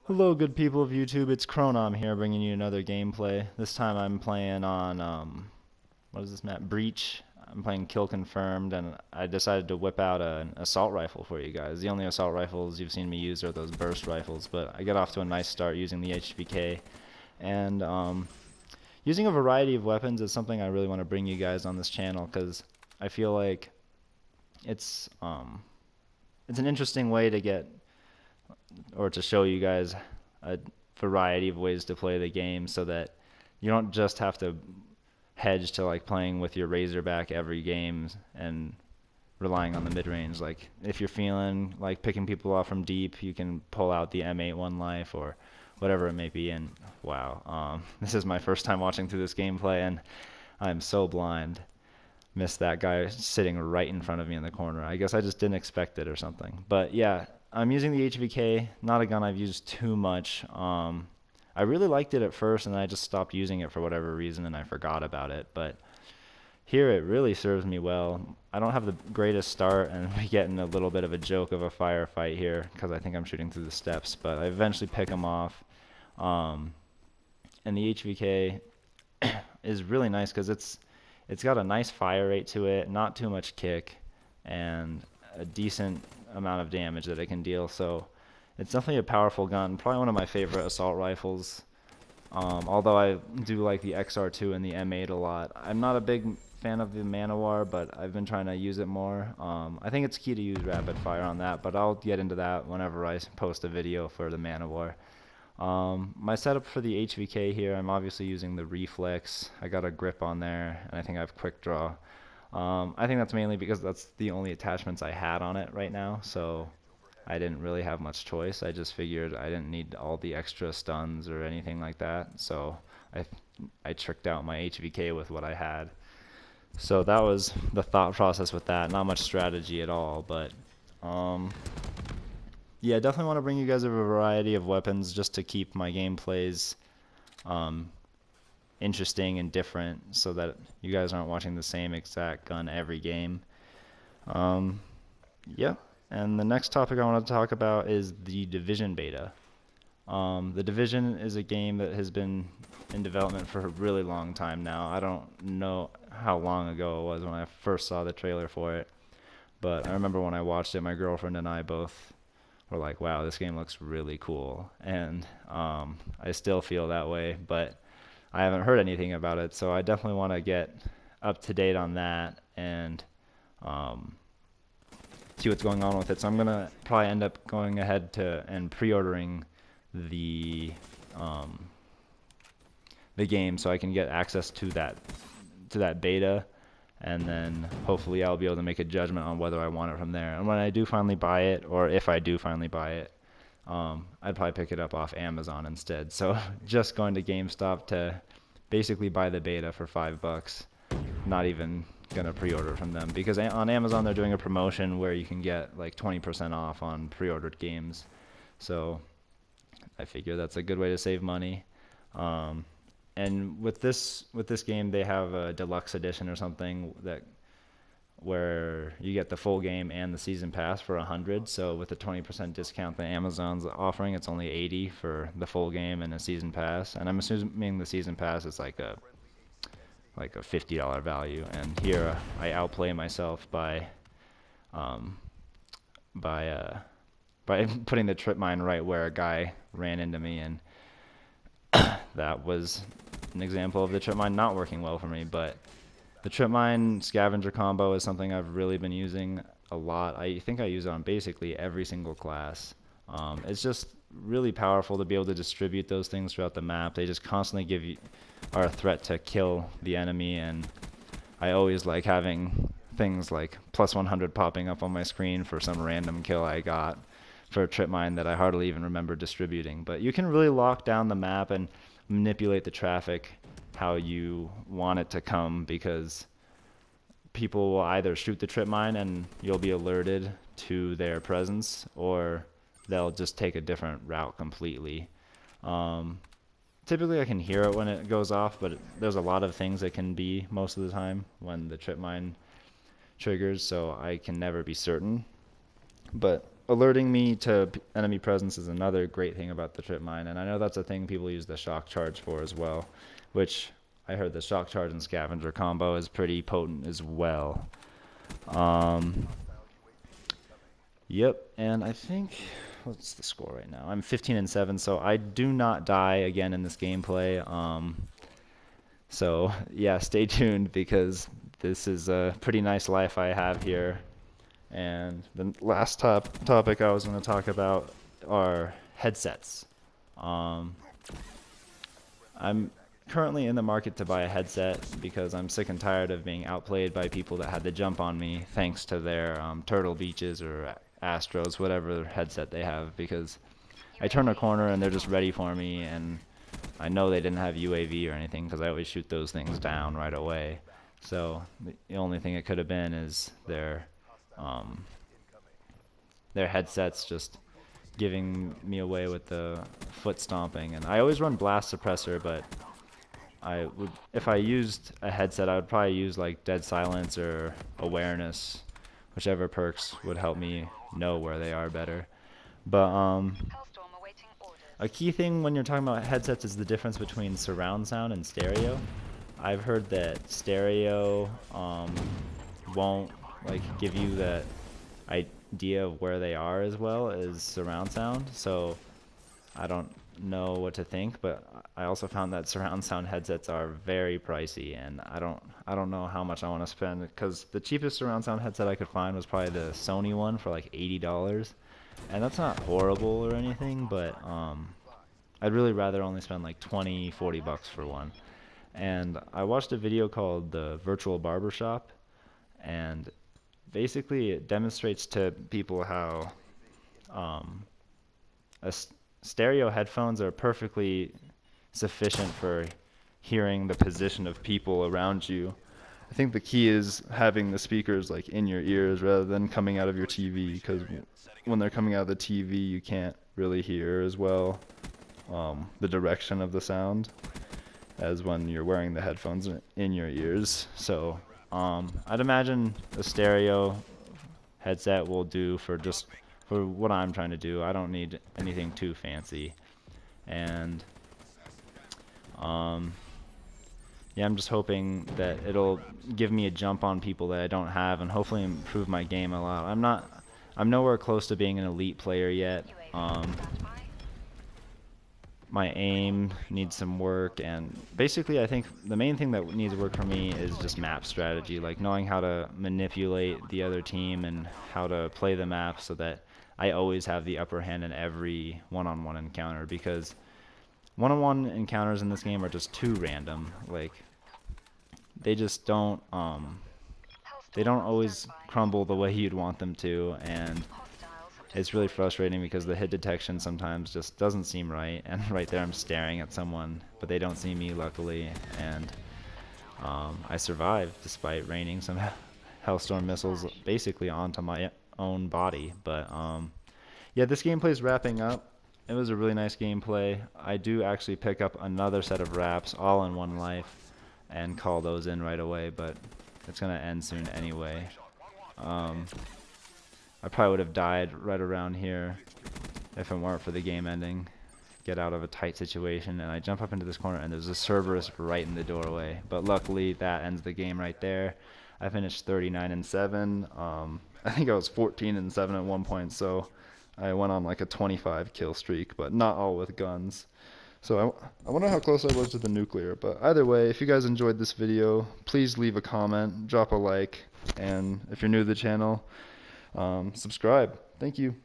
Hello, good people of YouTube. It's Chronom here, bringing you another gameplay. This time I'm playing on what is this map? Breach. I'm playing Kill Confirmed, and I decided to whip out an assault rifle for you guys. The only assault rifles you've seen me use are those burst rifles, but I get off to a nice start using the HVK, and using a variety of weapons is something I really want to bring you guys on this channel because I feel like it's um, it's an interesting way to get or to show you guys a variety of ways to play the game so that you don't just have to hedge to like playing with your Razorback every game and relying on the mid range. Like if you're feeling like picking people off from deep, you can pull out the M8 One Life or whatever it may be. And wow, this is my first time watching through this gameplay, and I'm so blind. Missed that guy sitting right in front of me in the corner. I guess I just didn't expect it or something. But yeah, I'm using the HVK, not a gun I've used too much. I really liked it at first, and I just stopped using it for whatever reason, and I forgot about it. But here it really serves me well. I don't have the greatest start, and we get in a little bit of a joke of a firefight here because I think I'm shooting through the steps, but I eventually pick them off. And the HVK is really nice because it's got a nice fire rate to it, not too much kick, and a decent amount of damage that it can deal. So it's definitely a powerful gun. Probably one of my favorite assault rifles. Although I do like the XR2 and the M8 a lot. I'm not a big fan of the Manowar, but I've been trying to use it more. I think it's key to use rapid fire on that, but I'll get into that whenever I post a video for the Manowar. My setup for the HVK here, I'm obviously using the reflex. I got a grip on there, and I think I have quick draw. I think that's mainly because that's the only attachments I had on it right now, so I didn't really have much choice. I just figured I didn't need all the extra stuns or anything like that, so I tricked out my HVK with what I had. So that was the thought process with that. Not much strategy at all, but um, yeah, definitely want to bring you guys a variety of weapons just to keep my gameplays um, interesting and different so that you guys aren't watching the same exact gun every game. Um, yeah, and the next topic I want to talk about is the Division beta. The Division is a game that has been in development for a really long time now. I don't know how long ago it was when I first saw the trailer for it, but I remember when I watched it, my girlfriend and I both were like, wow, this game looks really cool. And I still feel that way, but I haven't heard anything about it, so I definitely want to get up to date on that and um, see what's going on with it. So I'm gonna probably end up going ahead to and pre-ordering the um, the game so I can get access to that beta, and then hopefully I'll be able to make a judgment on whether I want it from there. And when I do finally buy it, or if I do finally buy it, I'd probably pick it up off Amazon instead. So just going to GameStop to basically buy the beta for $5. Not even gonna pre-order from them because on Amazon they're doing a promotion where you can get like 20% off on pre-ordered games. So I figure that's a good way to save money. And with this game, they have a deluxe edition or something that where you get the full game and the season pass for 100. So with the 20% discount that Amazon's offering, it's only 80 for the full game and a season pass. And I'm assuming the season pass is like a $50 value. And here I outplay myself um, by by putting the trip mine right where a guy ran into me, and that was an example of the trip mine not working well for me. But the trip mine scavenger combo is something I've really been using a lot. I think I use it on basically every single class. It's just really powerful to be able to distribute those things throughout the map. They just constantly are a threat to kill the enemy, and I always like having things like plus 100 popping up on my screen for some random kill I got for a trip mine that I hardly even remember distributing. But you can really lock down the map and manipulate the traffic how you want it to come, because people will either shoot the trip mine and you'll be alerted to their presence, or they'll just take a different route completely. Typically I can hear it when it goes off, but there's a lot of things that can be most of the time when the trip mine triggers, so I can never be certain. But alerting me to enemy presence is another great thing about the trip mine, and I know that's a thing people use the shock charge for as well, which I heard the shock charge and scavenger combo is pretty potent as well. Um, yep, and I think what's the score right now? I'm 15-7, so I do not die again in this gameplay. So yeah, stay tuned because this is a pretty nice life I have here. And the last topic I was going to talk about are headsets. Um, I'm currently in the market to buy a headset because I'm sick and tired of being outplayed by people that had to jump on me thanks to their Turtle Beaches or Astros, whatever headset they have, because I turn a corner and they're just ready for me, and I know they didn't have UAV or anything because I always shoot those things down right away. So the only thing it could have been is um, their headsets just giving me away with the foot stomping. And I always run blast suppressor, but if I used a headset, I would probably use like dead silence or awareness, whichever perks would help me know where they are better. But a key thing when you're talking about headsets is the difference between surround sound and stereo. I've heard that stereo won't like give you that idea of where they are as well as surround sound, so I don't know what to think, but I also found that surround sound headsets are very pricey, and I don't know how much I want to spend, because the cheapest surround sound headset I could find was probably the Sony one for like $80, and that's not horrible or anything, but I'd really rather only spend like 20-40 bucks for one. And I watched a video called the Virtual Barbershop, and basically it demonstrates to people how stereo headphones are perfectly sufficient for hearing the position of people around you. I think the key is having the speakers like in your ears rather than coming out of your TV, because when they're coming out of the TV you can't really hear as well the direction of the sound as when you're wearing the headphones in your ears. So I'd imagine a stereo headset will do for what I'm trying to do. I don't need anything too fancy. And yeah, I'm just hoping that it'll give me a jump on people that I don't have, and hopefully improve my game a lot. I'm nowhere close to being an elite player yet. My aim needs some work, and basically I think the main thing that needs work for me is just map strategy, like knowing how to manipulate the other team and how to play the map so that I always have the upper hand in every one-on-one encounter, because one-on-one encounters in this game are just too random. Like they just don't always crumble the way you'd want them to, and it's really frustrating because the hit detection sometimes just doesn't seem right, and right there I'm staring at someone, but they don't see me, luckily, and I survived despite raining some Hellstorm missiles basically onto my own body. But yeah, this gameplay is wrapping up. It was a really nice gameplay. I do actually pick up another set of wraps all in one life and call those in right away, but it's going to end soon anyway. I probably would have died right around here if it weren't for the game ending. Get out of a tight situation, and I jump up into this corner, and there's a Cerberus right in the doorway. But luckily, that ends the game right there. I finished 39-7. I think I was 14-7 at one point, so I went on like a 25 kill streak, but not all with guns. So I wonder how close I was to the nuclear. But either way, if you guys enjoyed this video, please leave a comment, drop a like, and if you're new to the channel, subscribe. Thank you.